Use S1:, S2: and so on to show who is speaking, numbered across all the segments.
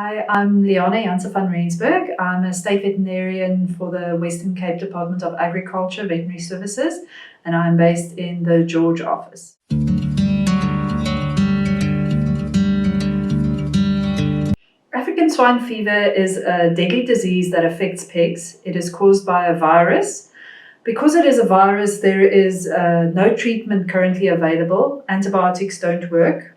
S1: Hi, I'm Liana Janse van Rensburg. I'm a state veterinarian for the Western Cape Department of Agriculture Veterinary Services, and I'm based in the George office. African swine fever is a deadly disease that affects pigs. It is caused by a virus. Because it is a virus, there is no treatment currently available. Antibiotics don't work.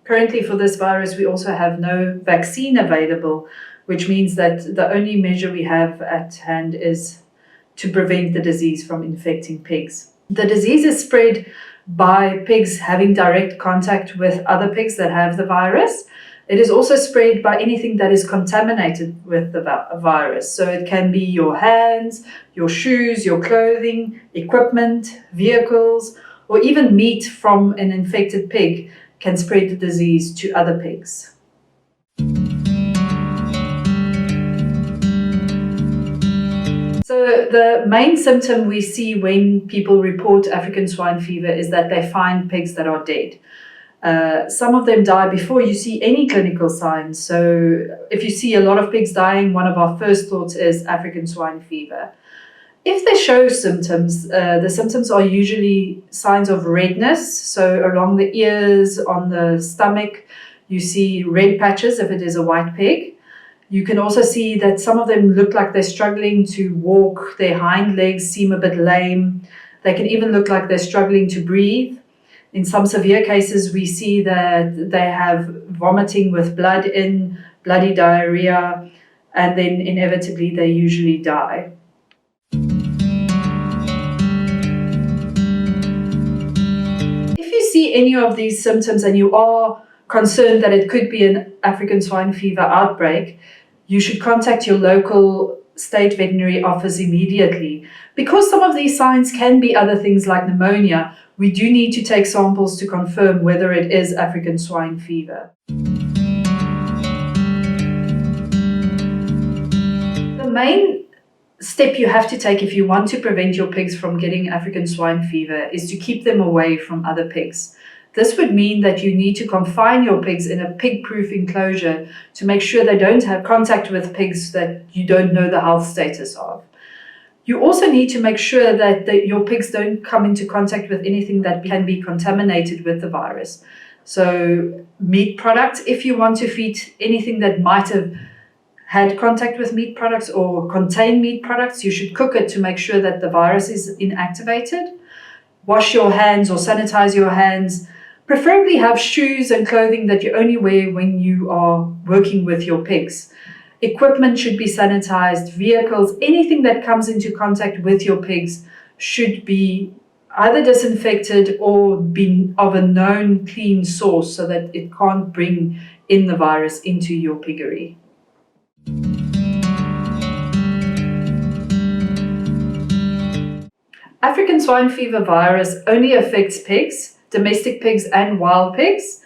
S1: Currently for this virus, we also have no vaccine available, which means that the only measure we have at hand is to prevent the disease from infecting pigs. The disease is spread by pigs having direct contact with other pigs that have the virus. It is also spread by anything that is contaminated with the virus. So it can be your hands, your shoes, your clothing, equipment, vehicles, or even meat from an infected pig can spread the disease to other pigs. So the main symptom we see when people report African swine fever is that they find pigs that are dead. Some of them die before you see any clinical signs. So if you see a lot of pigs dying, one of our first thoughts is African swine fever. If they show symptoms, the symptoms are usually signs of redness. So along the ears, on the stomach, you see red patches if it is a white pig. You can also see that some of them look like they're struggling to walk. Their hind legs seem a bit lame. They can even look like they're struggling to breathe. In some severe cases, we see that they have vomiting with blood in, bloody diarrhea, and then inevitably they usually die. If you see any of these symptoms and you are concerned that it could be an African swine fever outbreak, you should contact your local state veterinary office immediately. Because some of these signs can be other things like pneumonia, we do need to take samples to confirm whether it is African swine fever. The main step you have to take if you want to prevent your pigs from getting African swine fever is to keep them away from other pigs. This would mean that you need to confine your pigs in a pig-proof enclosure to make sure they don't have contact with pigs that you don't know the health status of. You also need to make sure that your pigs don't come into contact with anything that can be contaminated with the virus. So meat products, if you want to feed anything that might have had contact with meat products or contain meat products, you should cook it to make sure that the virus is inactivated. Wash your hands or sanitize your hands. Preferably have shoes and clothing that you only wear when you are working with your pigs. Equipment should be sanitized. Vehicles, anything that comes into contact with your pigs should be either disinfected or be of a known clean source so that it can't bring in the virus into your piggery. African swine fever virus only affects pigs, domestic pigs and wild pigs.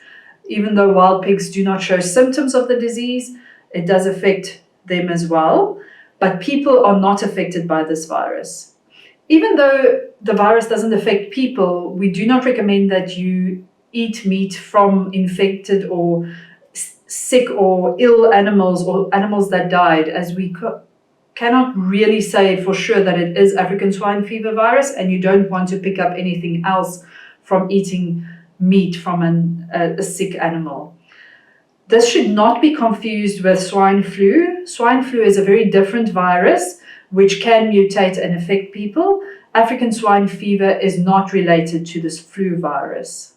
S1: Even though wild pigs do not show symptoms of the disease, it does affect them as well. But people are not affected by this virus. Even though the virus doesn't affect people, we do not recommend that you eat meat from infected or sick or ill animals or animals that died, as we cannot really say for sure that it is African swine fever virus, and you don't want to pick up anything else from eating meat from a sick animal. This should not be confused with swine flu. Swine flu is a very different virus which can mutate and affect people. African swine fever is not related to this flu virus.